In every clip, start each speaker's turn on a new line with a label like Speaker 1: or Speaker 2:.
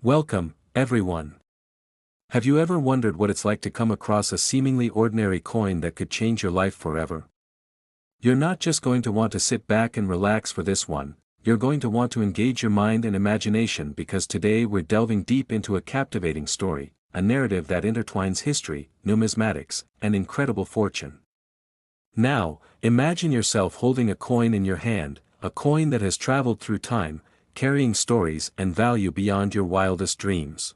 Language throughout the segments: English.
Speaker 1: Welcome, everyone. Have you ever wondered what it's like to come across a seemingly ordinary coin that could change your life forever? You're not just going to want to sit back and relax for this one, you're going to want to engage your mind and imagination because today we're delving deep into a captivating story, a narrative that intertwines history, numismatics, and incredible fortune. Now, imagine yourself holding a coin in your hand, a coin that has traveled through time, carrying stories and value beyond your wildest dreams.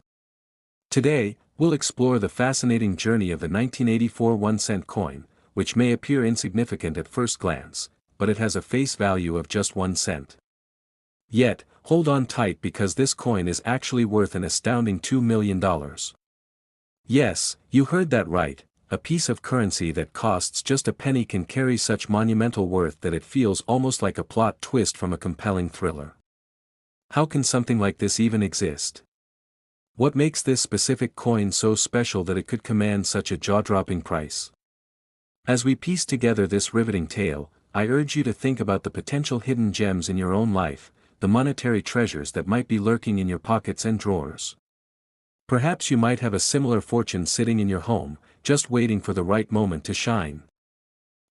Speaker 1: Today, we'll explore the fascinating journey of the 1984 1-cent coin, which may appear insignificant at first glance, but it has a face value of just 1 cent. Yet, hold on tight because this coin is actually worth an astounding $2 million. Yes, you heard that right, a piece of currency that costs just a penny can carry such monumental worth that it feels almost like a plot twist from a compelling thriller. How can something like this even exist? What makes this specific coin so special that it could command such a jaw-dropping price? As we piece together this riveting tale, I urge you to think about the potential hidden gems in your own life, the monetary treasures that might be lurking in your pockets and drawers. Perhaps you might have a similar fortune sitting in your home, just waiting for the right moment to shine.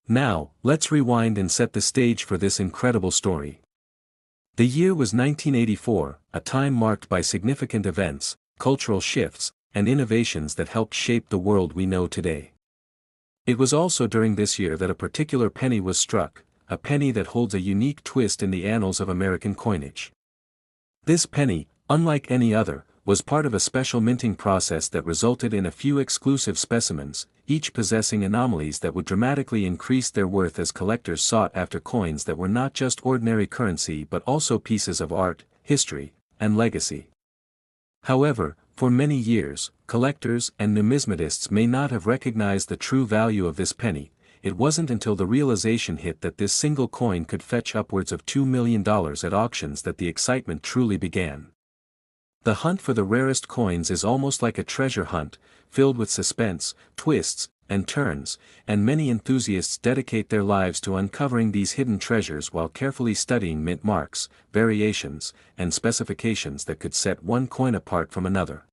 Speaker 1: Now, let's rewind and set the stage for this incredible story. The year was 1984, a time marked by significant events, cultural shifts, and innovations that helped shape the world we know today. It was also during this year that a particular penny was struck, a penny that holds a unique twist in the annals of American coinage. This penny, unlike any other, was part of a special minting process that resulted in a few exclusive specimens, each possessing anomalies that would dramatically increase their worth as collectors sought after coins that were not just ordinary currency but also pieces of art, history, and legacy. However, for many years, collectors and numismatists may not have recognized the true value of this penny. It wasn't until the realization hit that this single coin could fetch upwards of $2 million at auctions that the excitement truly began. The hunt for the rarest coins is almost like a treasure hunt, filled with suspense, twists, and turns, and many enthusiasts dedicate their lives to uncovering these hidden treasures while carefully studying mint marks, variations, and specifications that could set one coin apart from another.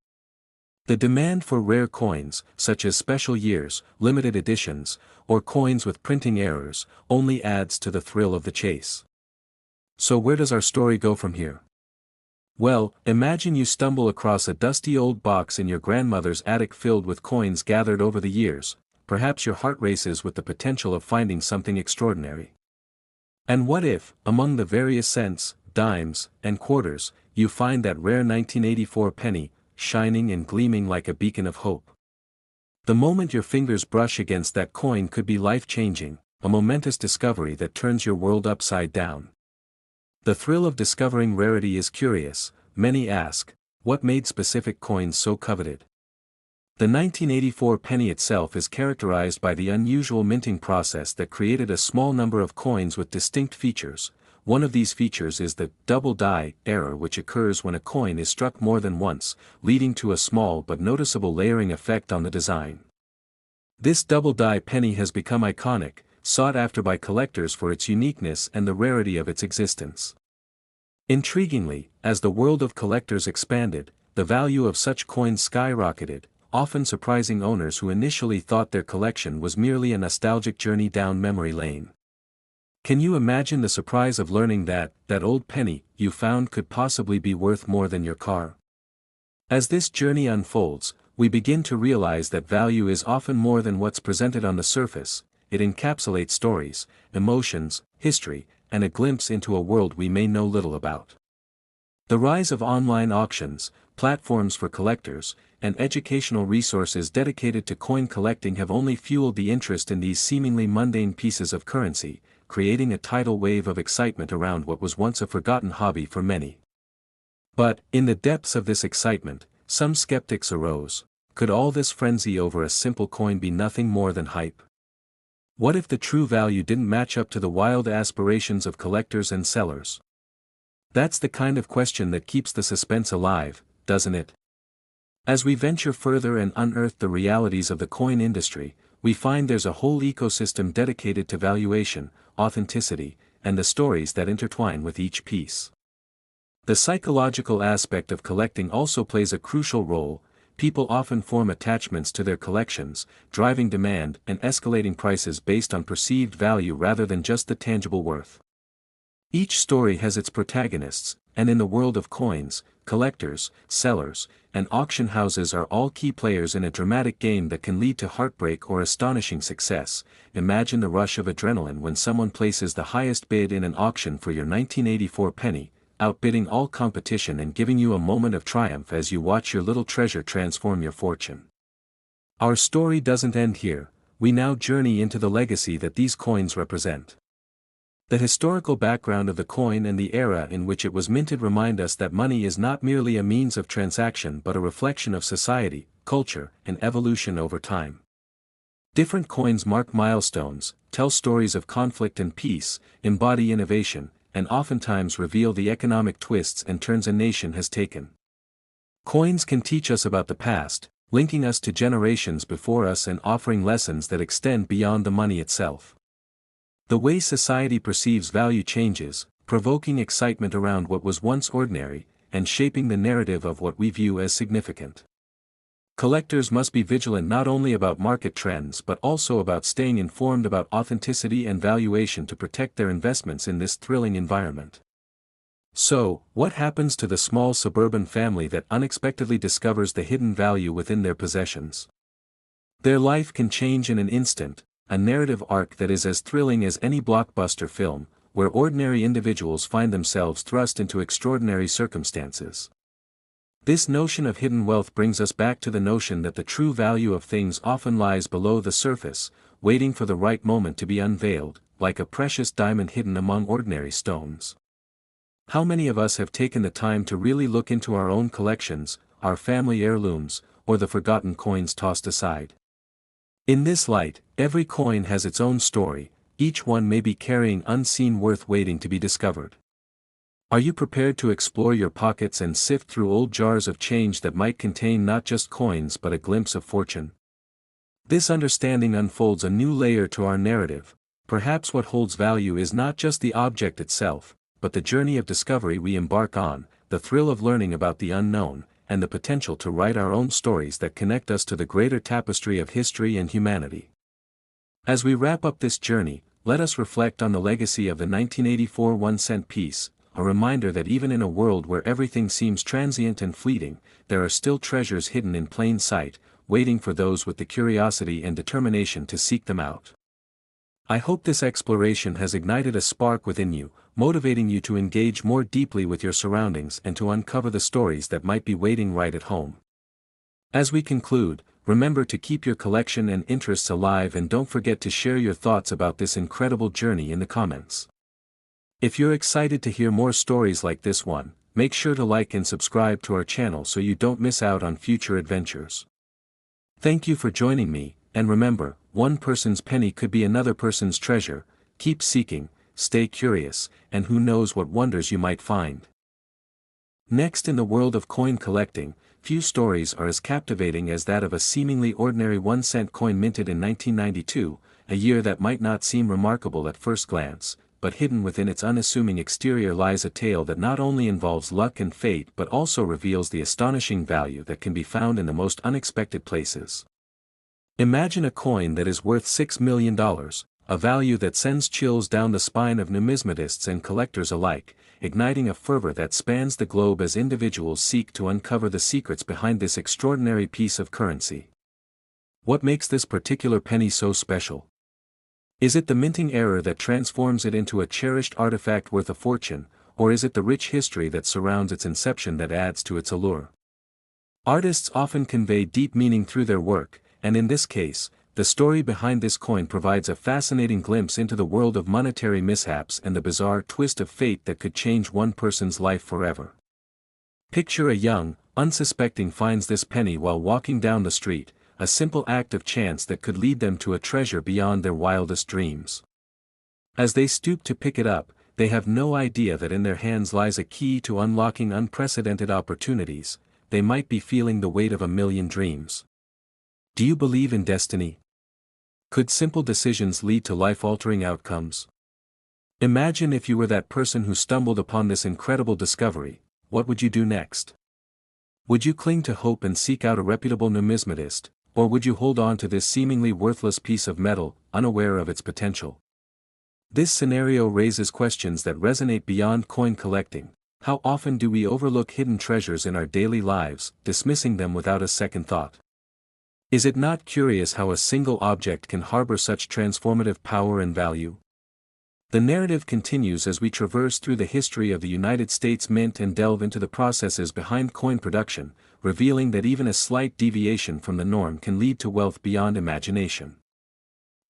Speaker 1: The demand for rare coins, such as special years, limited editions, or coins with printing errors, only adds to the thrill of the chase. So where does our story go from here? Well, imagine you stumble across a dusty old box in your grandmother's attic filled with coins gathered over the years. Perhaps your heart races with the potential of finding something extraordinary. And what if, among the various cents, dimes, and quarters, you find that rare 1984 penny, shining and gleaming like a beacon of hope? The moment your fingers brush against that coin could be life-changing, a momentous discovery that turns your world upside down. The thrill of discovering rarity is curious. Many ask, what made specific coins so coveted? The 1984 penny itself is characterized by the unusual minting process that created a small number of coins with distinct features. One of these features is the double die error, which occurs when a coin is struck more than once, leading to a small but noticeable layering effect on the design. This double die penny has become iconic, sought after by collectors for its uniqueness and the rarity of its existence. Intriguingly, as the world of collectors expanded, the value of such coins skyrocketed, often surprising owners who initially thought their collection was merely a nostalgic journey down memory lane. Can you imagine the surprise of learning that old penny you found could possibly be worth more than your car? As this journey unfolds, we begin to realize that value is often more than what's presented on the surface. It encapsulates stories, emotions, history, and a glimpse into a world we may know little about. The rise of online auctions, platforms for collectors, and educational resources dedicated to coin collecting have only fueled the interest in these seemingly mundane pieces of currency, creating a tidal wave of excitement around what was once a forgotten hobby for many. But, in the depths of this excitement, some skeptics arose. Could all this frenzy over a simple coin be nothing more than hype? What if the true value didn't match up to the wild aspirations of collectors and sellers? That's the kind of question that keeps the suspense alive, doesn't it? As we venture further and unearth the realities of the coin industry, we find there's a whole ecosystem dedicated to valuation, authenticity, and the stories that intertwine with each piece. The psychological aspect of collecting also plays a crucial role. People often form attachments to their collections, driving demand and escalating prices based on perceived value rather than just the tangible worth. Each story has its protagonists, and in the world of coins, collectors, sellers, and auction houses are all key players in a dramatic game that can lead to heartbreak or astonishing success. Imagine the rush of adrenaline when someone places the highest bid in an auction for your 1984 penny, outbidding all competition and giving you a moment of triumph as you watch your little treasure transform your fortune. Our story doesn't end here. We now journey into the legacy that these coins represent. The historical background of the coin and the era in which it was minted remind us that money is not merely a means of transaction but a reflection of society, culture, and evolution over time. Different coins mark milestones, tell stories of conflict and peace, embody innovation, and oftentimes reveal the economic twists and turns a nation has taken. Coins can teach us about the past, linking us to generations before us and offering lessons that extend beyond the money itself. The way society perceives value changes, provoking excitement around what was once ordinary, and shaping the narrative of what we view as significant. Collectors must be vigilant not only about market trends but also about staying informed about authenticity and valuation to protect their investments in this thrilling environment. So, what happens to the small suburban family that unexpectedly discovers the hidden value within their possessions? Their life can change in an instant, a narrative arc that is as thrilling as any blockbuster film, where ordinary individuals find themselves thrust into extraordinary circumstances. This notion of hidden wealth brings us back to the notion that the true value of things often lies below the surface, waiting for the right moment to be unveiled, like a precious diamond hidden among ordinary stones. How many of us have taken the time to really look into our own collections, our family heirlooms, or the forgotten coins tossed aside? In this light, every coin has its own story, each one may be carrying unseen worth waiting to be discovered. Are you prepared to explore your pockets and sift through old jars of change that might contain not just coins but a glimpse of fortune? This understanding unfolds a new layer to our narrative. Perhaps what holds value is not just the object itself, but the journey of discovery we embark on, the thrill of learning about the unknown, and the potential to write our own stories that connect us to the greater tapestry of history and humanity. As we wrap up this journey, let us reflect on the legacy of the 1984 1-cent piece, a reminder that even in a world where everything seems transient and fleeting, there are still treasures hidden in plain sight, waiting for those with the curiosity and determination to seek them out. I hope this exploration has ignited a spark within you, motivating you to engage more deeply with your surroundings and to uncover the stories that might be waiting right at home. As we conclude, remember to keep your collection and interests alive and don't forget to share your thoughts about this incredible journey in the comments. If you're excited to hear more stories like this one, make sure to like and subscribe to our channel so you don't miss out on future adventures. Thank you for joining me, and remember, one person's penny could be another person's treasure. Keep seeking, stay curious, and who knows what wonders you might find. Next, in the world of coin collecting, few stories are as captivating as that of a seemingly ordinary 1-cent coin minted in 1992, a year that might not seem remarkable at first glance, but hidden within its unassuming exterior lies a tale that not only involves luck and fate but also reveals the astonishing value that can be found in the most unexpected places. Imagine a coin that is worth $6 million, a value that sends chills down the spine of numismatists and collectors alike, igniting a fervor that spans the globe as individuals seek to uncover the secrets behind this extraordinary piece of currency. What makes this particular penny so special? Is it the minting error that transforms it into a cherished artifact worth a fortune, or is it the rich history that surrounds its inception that adds to its allure? Artists often convey deep meaning through their work, and in this case, the story behind this coin provides a fascinating glimpse into the world of monetary mishaps and the bizarre twist of fate that could change one person's life forever. Picture a young, unsuspecting finds this penny while walking down the street, a simple act of chance that could lead them to a treasure beyond their wildest dreams. As they stoop to pick it up, they have no idea that in their hands lies a key to unlocking unprecedented opportunities. They might be feeling the weight of a million dreams. Do you believe in destiny? Could simple decisions lead to life-altering outcomes? Imagine if you were that person who stumbled upon this incredible discovery, what would you do next? Would you cling to hope and seek out a reputable numismatist, or would you hold on to this seemingly worthless piece of metal, unaware of its potential? This scenario raises questions that resonate beyond coin collecting. How often do we overlook hidden treasures in our daily lives, dismissing them without a second thought? Is it not curious how a single object can harbor such transformative power and value? The narrative continues as we traverse through the history of the United States Mint and delve into the processes behind coin production, revealing that even a slight deviation from the norm can lead to wealth beyond imagination.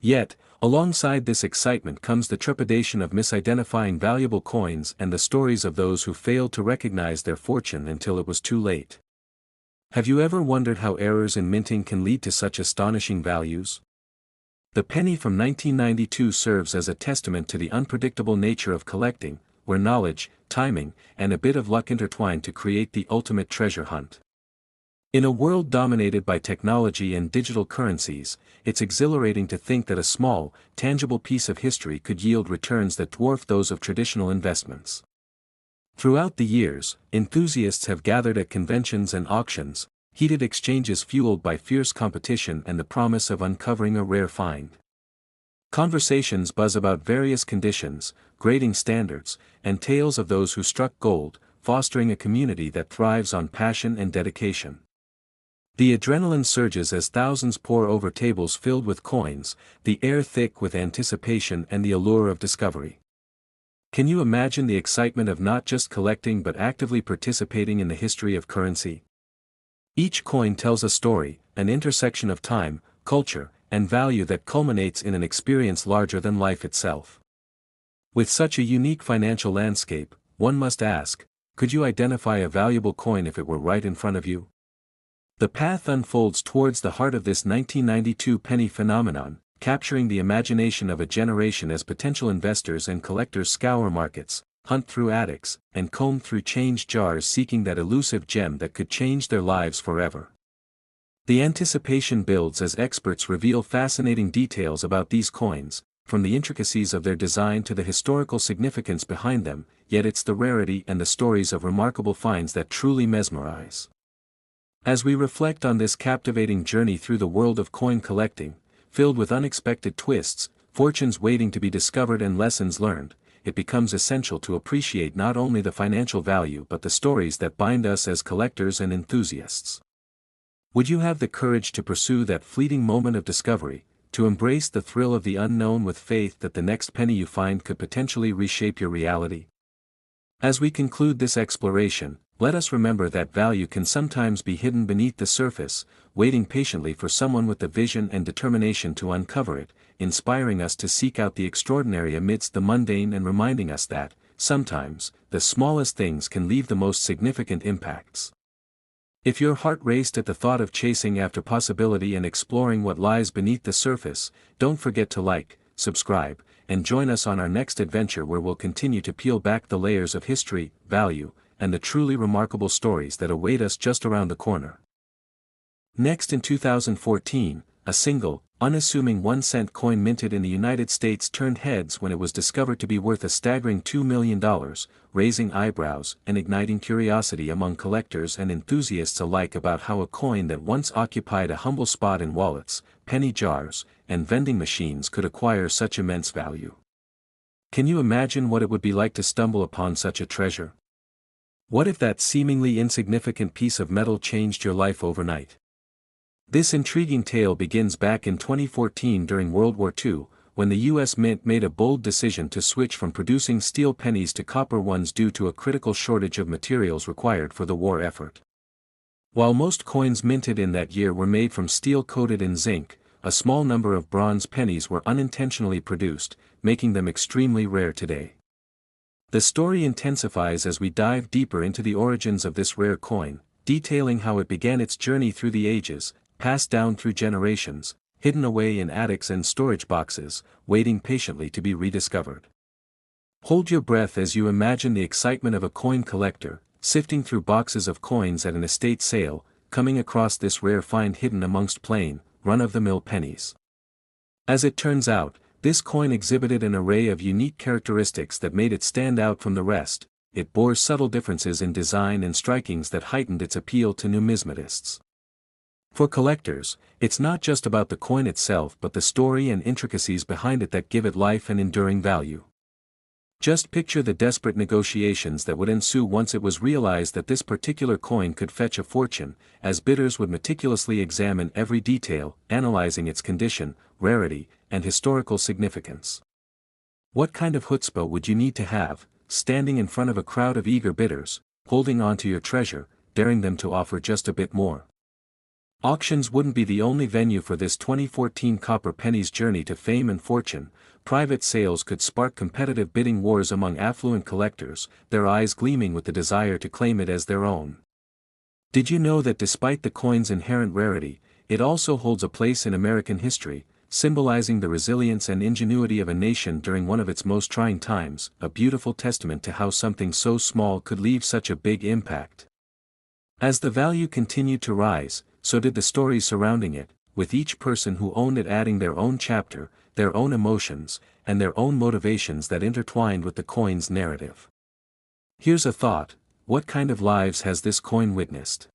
Speaker 1: Yet, alongside this excitement comes the trepidation of misidentifying valuable coins and the stories of those who failed to recognize their fortune until it was too late. Have you ever wondered how errors in minting can lead to such astonishing values? The penny from 1992 serves as a testament to the unpredictable nature of collecting, where knowledge, timing, and a bit of luck intertwine to create the ultimate treasure hunt. In a world dominated by technology and digital currencies, it's exhilarating to think that a small, tangible piece of history could yield returns that dwarf those of traditional investments. Throughout the years, enthusiasts have gathered at conventions and auctions, heated exchanges fueled by fierce competition and the promise of uncovering a rare find. Conversations buzz about various conditions, grading standards, and tales of those who struck gold, fostering a community that thrives on passion and dedication. The adrenaline surges as thousands pour over tables filled with coins, the air thick with anticipation and the allure of discovery. Can you imagine the excitement of not just collecting but actively participating in the history of currency? Each coin tells a story, an intersection of time, culture, and value that culminates in an experience larger than life itself. With such a unique financial landscape, one must ask, could you identify a valuable coin if it were right in front of you? The path unfolds towards the heart of this 1992 penny phenomenon, capturing the imagination of a generation as potential investors and collectors scour markets, hunt through attics, and comb through change jars seeking that elusive gem that could change their lives forever. The anticipation builds as experts reveal fascinating details about these coins, from the intricacies of their design to the historical significance behind them, yet it's the rarity and the stories of remarkable finds that truly mesmerize. As we reflect on this captivating journey through the world of coin collecting, filled with unexpected twists, fortunes waiting to be discovered and lessons learned, it becomes essential to appreciate not only the financial value but the stories that bind us as collectors and enthusiasts. Would you have the courage to pursue that fleeting moment of discovery, to embrace the thrill of the unknown with faith that the next penny you find could potentially reshape your reality? As we conclude this exploration, let us remember that value can sometimes be hidden beneath the surface, waiting patiently for someone with the vision and determination to uncover it, inspiring us to seek out the extraordinary amidst the mundane and reminding us that, sometimes, the smallest things can leave the most significant impacts. If your heart raced at the thought of chasing after possibility and exploring what lies beneath the surface, don't forget to like, subscribe, and join us on our next adventure where we'll continue to peel back the layers of history, value, and the truly remarkable stories that await us just around the corner. Next in 2014, a single, unassuming 1-cent coin minted in the United States turned heads when it was discovered to be worth a staggering $2 million, raising eyebrows and igniting curiosity among collectors and enthusiasts alike about how a coin that once occupied a humble spot in wallets, penny jars, and vending machines could acquire such immense value. Can you imagine what it would be like to stumble upon such a treasure? What if that seemingly insignificant piece of metal changed your life overnight? This intriguing tale begins back in 2014 during World War II, when the U.S. Mint made a bold decision to switch from producing steel pennies to copper ones due to a critical shortage of materials required for the war effort. While most coins minted in that year were made from steel coated in zinc, a small number of bronze pennies were unintentionally produced, making them extremely rare today. The story intensifies as we dive deeper into the origins of this rare coin, detailing how it began its journey through the ages, passed down through generations, hidden away in attics and storage boxes, waiting patiently to be rediscovered. Hold your breath as you imagine the excitement of a coin collector, sifting through boxes of coins at an estate sale, coming across this rare find hidden amongst plain, run-of-the-mill pennies. As it turns out, this coin exhibited an array of unique characteristics that made it stand out from the rest, it bore subtle differences in design and strikings that heightened its appeal to numismatists. For collectors, it's not just about the coin itself but the story and intricacies behind it that give it life and enduring value. Just picture the desperate negotiations that would ensue once it was realized that this particular coin could fetch a fortune, as bidders would meticulously examine every detail, analyzing its condition, rarity, and historical significance. What kind of chutzpah would you need to have, standing in front of a crowd of eager bidders, holding on to your treasure, daring them to offer just a bit more? Auctions wouldn't be the only venue for this 2014 copper penny's journey to fame and fortune. Private sales could spark competitive bidding wars among affluent collectors, their eyes gleaming with the desire to claim it as their own. Did you know that despite the coin's inherent rarity, it also holds a place in American history, symbolizing the resilience and ingenuity of a nation during one of its most trying times, a beautiful testament to how something so small could leave such a big impact? As the value continued to rise, so did the stories surrounding it, with each person who owned it adding their own chapter, their own emotions, and their own motivations that intertwined with the coin's narrative. Here's a thought: what kind of lives has this coin witnessed?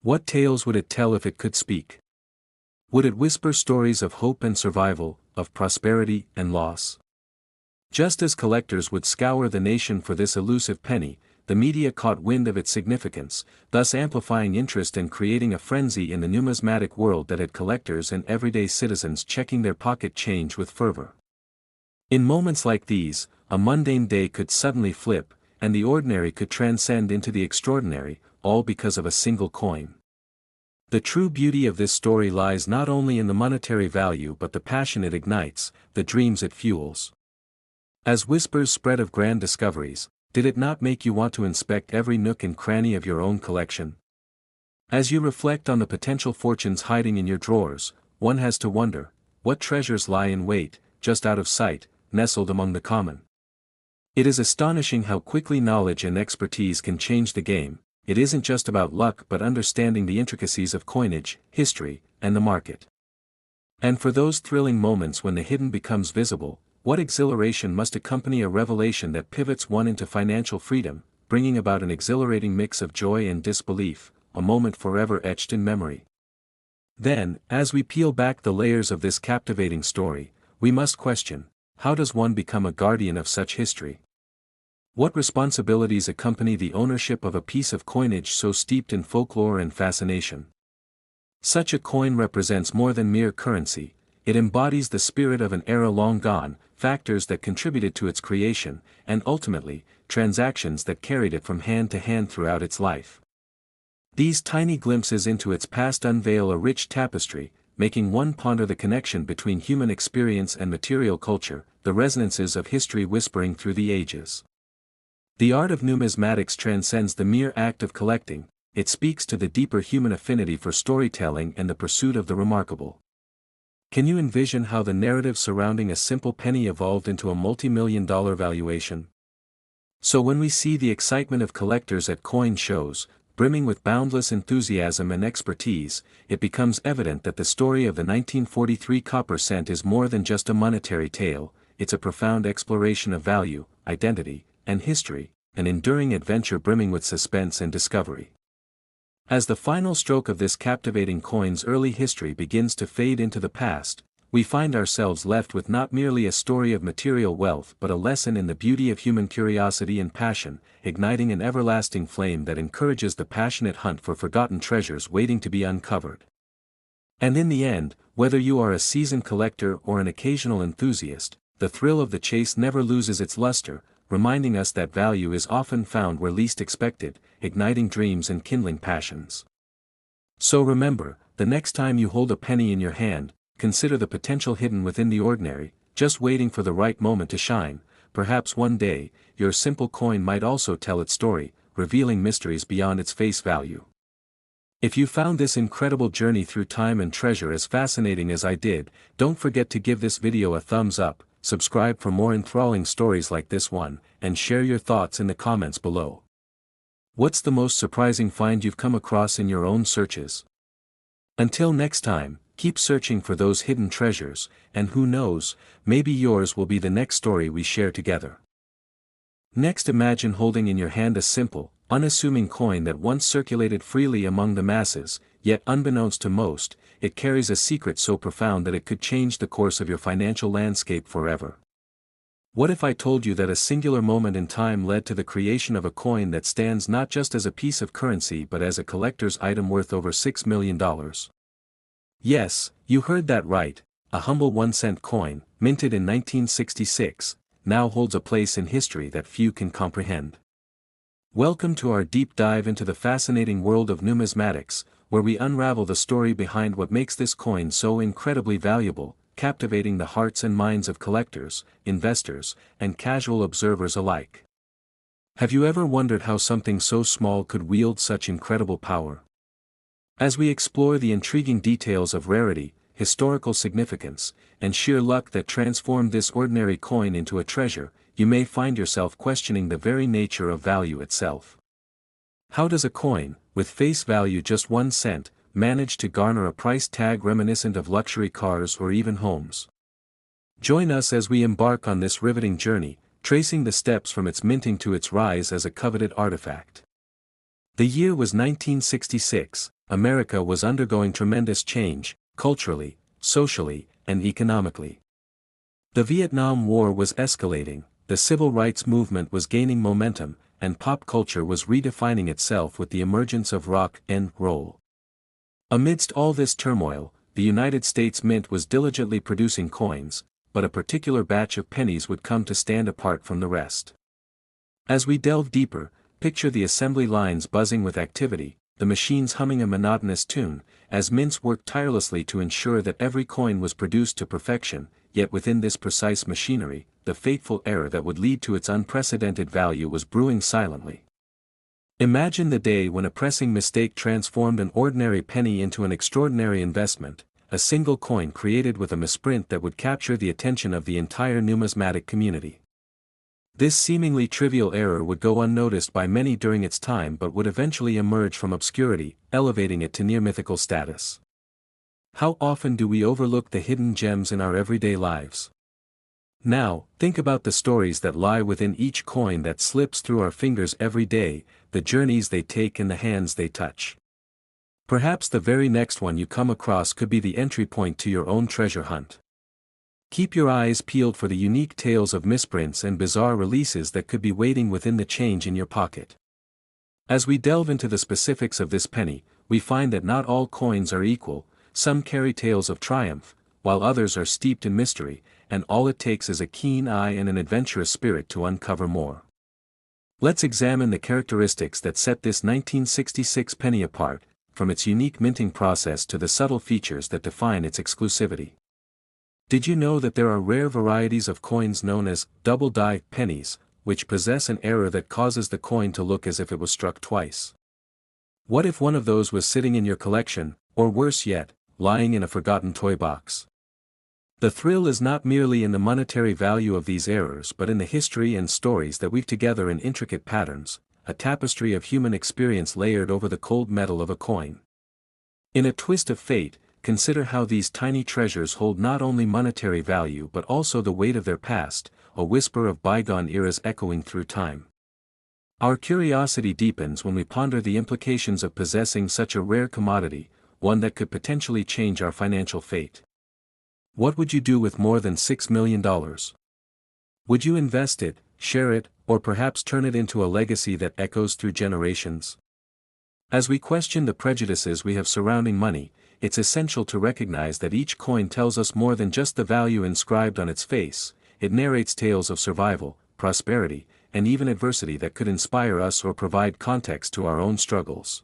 Speaker 1: What tales would it tell if it could speak? Would it whisper stories of hope and survival, of prosperity and loss? Just as collectors would scour the nation for this elusive penny, the media caught wind of its significance, thus amplifying interest and creating a frenzy in the numismatic world that had collectors and everyday citizens checking their pocket change with fervor. In moments like these, a mundane day could suddenly flip, and the ordinary could transcend into the extraordinary, all because of a single coin. The true beauty of this story lies not only in the monetary value but the passion it ignites, the dreams it fuels. As whispers spread of grand discoveries, did it not make you want to inspect every nook and cranny of your own collection? As you reflect on the potential fortunes hiding in your drawers, one has to wonder, what treasures lie in wait, just out of sight, nestled among the common? It is astonishing how quickly knowledge and expertise can change the game. It isn't just about luck but understanding the intricacies of coinage, history, and the market. And for those thrilling moments when the hidden becomes visible, what exhilaration must accompany a revelation that pivots one into financial freedom, bringing about an exhilarating mix of joy and disbelief, a moment forever etched in memory. Then, as we peel back the layers of this captivating story, we must question, how does one become a guardian of such history? What responsibilities accompany the ownership of a piece of coinage so steeped in folklore and fascination? Such a coin represents more than mere currency. It embodies the spirit of an era long gone, factors that contributed to its creation, and ultimately, transactions that carried it from hand to hand throughout its life. These tiny glimpses into its past unveil a rich tapestry, making one ponder the connection between human experience and material culture, the resonances of history whispering through the ages. The art of numismatics transcends the mere act of collecting, it speaks to the deeper human affinity for storytelling and the pursuit of the remarkable. Can you envision how the narrative surrounding a simple penny evolved into a multi-million-dollar valuation? So when we see the excitement of collectors at coin shows, brimming with boundless enthusiasm and expertise, it becomes evident that the story of the 1943 copper cent is more than just a monetary tale, it's a profound exploration of value, identity, and history, an enduring adventure brimming with suspense and discovery. As the final stroke of this captivating coin's early history begins to fade into the past, we find ourselves left with not merely a story of material wealth but a lesson in the beauty of human curiosity and passion, igniting an everlasting flame that encourages the passionate hunt for forgotten treasures waiting to be uncovered. And in the end, whether you are a seasoned collector or an occasional enthusiast, the thrill of the chase never loses its luster, reminding us that value is often found where least expected, igniting dreams and kindling passions. So remember, the next time you hold a penny in your hand, consider the potential hidden within the ordinary, just waiting for the right moment to shine. Perhaps one day, your simple coin might also tell its story, revealing mysteries beyond its face value. If you found this incredible journey through time and treasure as fascinating as I did, don't forget to give this video a thumbs up, subscribe for more enthralling stories like this one, and share your thoughts in the comments below. What's the most surprising find you've come across in your own searches? Until next time, keep searching for those hidden treasures, and who knows, maybe yours will be the next story we share together. Next, imagine holding in your hand a simple, unassuming coin that once circulated freely among the masses, yet unbeknownst to most, it carries a secret so profound that it could change the course of your financial landscape forever. What if I told you that a singular moment in time led to the creation of a coin that stands not just as a piece of currency but as a collector's item worth over $6 million? Yes, you heard that right, a humble 1-cent coin, minted in 1966, now holds a place in history that few can comprehend. Welcome to our deep dive into the fascinating world of numismatics, where we unravel the story behind what makes this coin so incredibly valuable, captivating the hearts and minds of collectors, investors, and casual observers alike. Have you ever wondered how something so small could wield such incredible power? As we explore the intriguing details of rarity, historical significance, and sheer luck that transformed this ordinary coin into a treasure, you may find yourself questioning the very nature of value itself. How does a coin, with face value just 1 cent, manage to garner a price tag reminiscent of luxury cars or even homes? Join us as we embark on this riveting journey, tracing the steps from its minting to its rise as a coveted artifact. The year was 1966, America was undergoing tremendous change, culturally, socially, and economically. The Vietnam War was escalating, the civil rights movement was gaining momentum, and pop culture was redefining itself with the emergence of rock and roll. Amidst all this turmoil, the United States Mint was diligently producing coins, but a particular batch of pennies would come to stand apart from the rest. As we delve deeper, picture the assembly lines buzzing with activity, the machines humming a monotonous tune, as mints worked tirelessly to ensure that every coin was produced to perfection, yet within this precise machinery, the fateful error that would lead to its unprecedented value was brewing silently. Imagine the day when a pressing mistake transformed an ordinary penny into an extraordinary investment, a single coin created with a misprint that would capture the attention of the entire numismatic community. This seemingly trivial error would go unnoticed by many during its time but would eventually emerge from obscurity, elevating it to near mythical status. How often do we overlook the hidden gems in our everyday lives? Now, think about the stories that lie within each coin that slips through our fingers every day, the journeys they take and the hands they touch. Perhaps the very next one you come across could be the entry point to your own treasure hunt. Keep your eyes peeled for the unique tales of misprints and bizarre releases that could be waiting within the change in your pocket. As we delve into the specifics of this penny, we find that not all coins are equal, some carry tales of triumph, while others are steeped in mystery, and all it takes is a keen eye and an adventurous spirit to uncover more. Let's examine the characteristics that set this 1966 penny apart, from its unique minting process to the subtle features that define its exclusivity. Did you know that there are rare varieties of coins known as double-die pennies, which possess an error that causes the coin to look as if it was struck twice? What if one of those was sitting in your collection, or worse yet, lying in a forgotten toy box? The thrill is not merely in the monetary value of these errors but in the history and stories that weave together in intricate patterns, a tapestry of human experience layered over the cold metal of a coin. In a twist of fate, consider how these tiny treasures hold not only monetary value but also the weight of their past, a whisper of bygone eras echoing through time. Our curiosity deepens when we ponder the implications of possessing such a rare commodity, one that could potentially change our financial fate. What would you do with more than $6 million? Would you invest it, share it, or perhaps turn it into a legacy that echoes through generations? As we question the prejudices we have surrounding money, it's essential to recognize that each coin tells us more than just the value inscribed on its face. It narrates tales of survival, prosperity, and even adversity that could inspire us or provide context to our own struggles.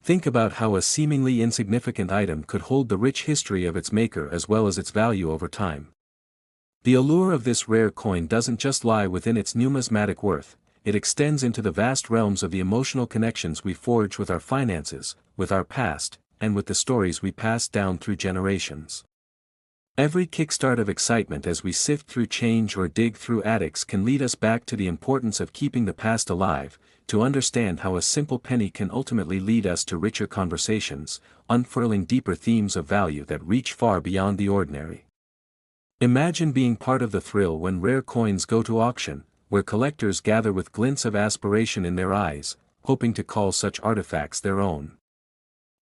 Speaker 1: Think about how a seemingly insignificant item could hold the rich history of its maker as well as its value over time. The allure of this rare coin doesn't just lie within its numismatic worth, it extends into the vast realms of the emotional connections we forge with our finances, with our past, and with the stories we pass down through generations. Every kickstart of excitement as we sift through change or dig through attics can lead us back to the importance of keeping the past alive, to understand how a simple penny can ultimately lead us to richer conversations, unfurling deeper themes of value that reach far beyond the ordinary. Imagine being part of the thrill when rare coins go to auction, where collectors gather with glints of aspiration in their eyes, hoping to call such artifacts their own.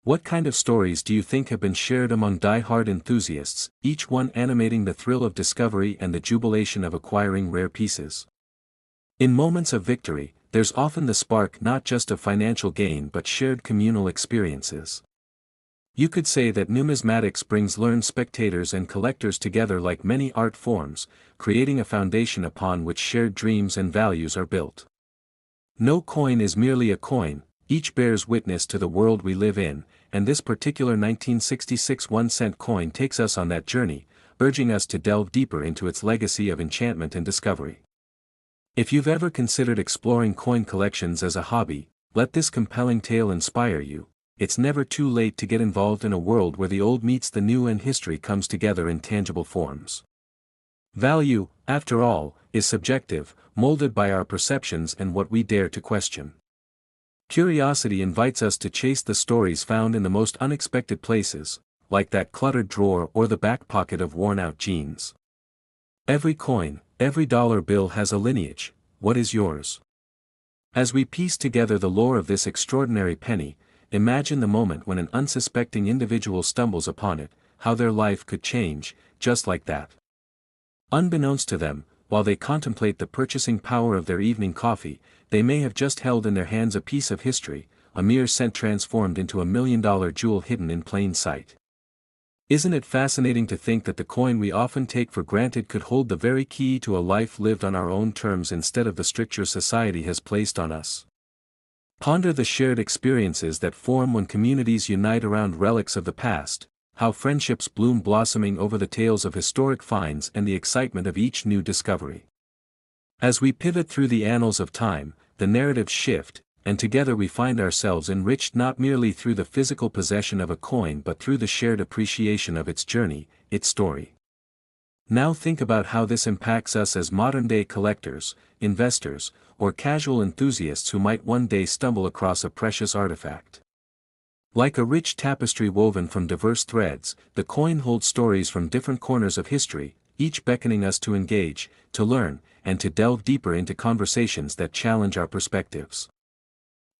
Speaker 1: What kind of stories do you think have been shared among die-hard enthusiasts, each one animating the thrill of discovery and the jubilation of acquiring rare pieces? In moments of victory, there's often the spark not just of financial gain but shared communal experiences. You could say that numismatics brings learned spectators and collectors together like many art forms, creating a foundation upon which shared dreams and values are built. No coin is merely a coin, each bears witness to the world we live in, and this particular 1966 1-cent coin takes us on that journey, urging us to delve deeper into its legacy of enchantment and discovery. If you've ever considered exploring coin collections as a hobby, let this compelling tale inspire you. It's never too late to get involved in a world where the old meets the new and history comes together in tangible forms. Value, after all, is subjective, molded by our perceptions and what we dare to question. Curiosity invites us to chase the stories found in the most unexpected places, like that cluttered drawer or the back pocket of worn-out jeans. Every coin, every dollar bill has a lineage. What is yours? As we piece together the lore of this extraordinary penny, imagine the moment when an unsuspecting individual stumbles upon it, how their life could change, just like that. Unbeknownst to them, while they contemplate the purchasing power of their evening coffee, they may have just held in their hands a piece of history, a mere cent transformed into $1 million jewel hidden in plain sight. Isn't it fascinating to think that the coin we often take for granted could hold the very key to a life lived on our own terms instead of the strictures society has placed on us? Ponder the shared experiences that form when communities unite around relics of the past, how friendships bloom blossoming over the tales of historic finds and the excitement of each new discovery. As we pivot through the annals of time, the narratives shift, and together we find ourselves enriched not merely through the physical possession of a coin but through the shared appreciation of its journey, its story. Now think about how this impacts us as modern-day collectors, investors, or casual enthusiasts who might one day stumble across a precious artifact. Like a rich tapestry woven from diverse threads, the coin holds stories from different corners of history, each beckoning us to engage, to learn, and to delve deeper into conversations that challenge our perspectives.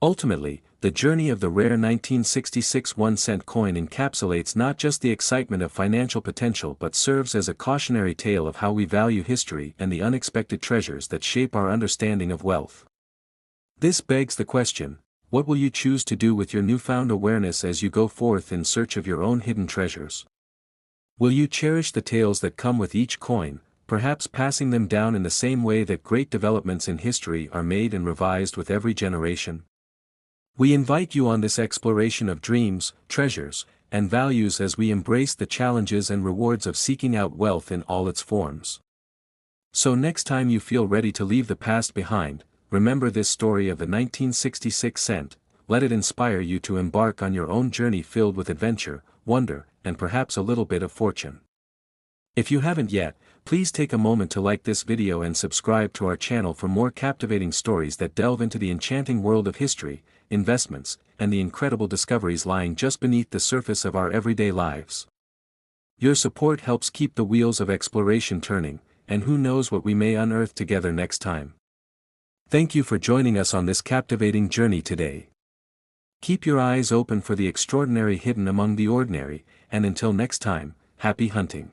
Speaker 1: Ultimately, the journey of the rare 1966 1-cent coin encapsulates not just the excitement of financial potential but serves as a cautionary tale of how we value history and the unexpected treasures that shape our understanding of wealth. This begs the question, what will you choose to do with your newfound awareness as you go forth in search of your own hidden treasures? Will you cherish the tales that come with each coin, perhaps passing them down in the same way that great developments in history are made and revised with every generation? We invite you on this exploration of dreams, treasures, and values as we embrace the challenges and rewards of seeking out wealth in all its forms. So next time you feel ready to leave the past behind, remember this story of the 1966 cent, let it inspire you to embark on your own journey filled with adventure, wonder, and perhaps a little bit of fortune. If you haven't yet, please take a moment to like this video and subscribe to our channel for more captivating stories that delve into the enchanting world of history, investments, and the incredible discoveries lying just beneath the surface of our everyday lives. Your support helps keep the wheels of exploration turning, and who knows what we may unearth together next time. Thank you for joining us on this captivating journey today. Keep your eyes open for the extraordinary hidden among the ordinary, and until next time, happy hunting.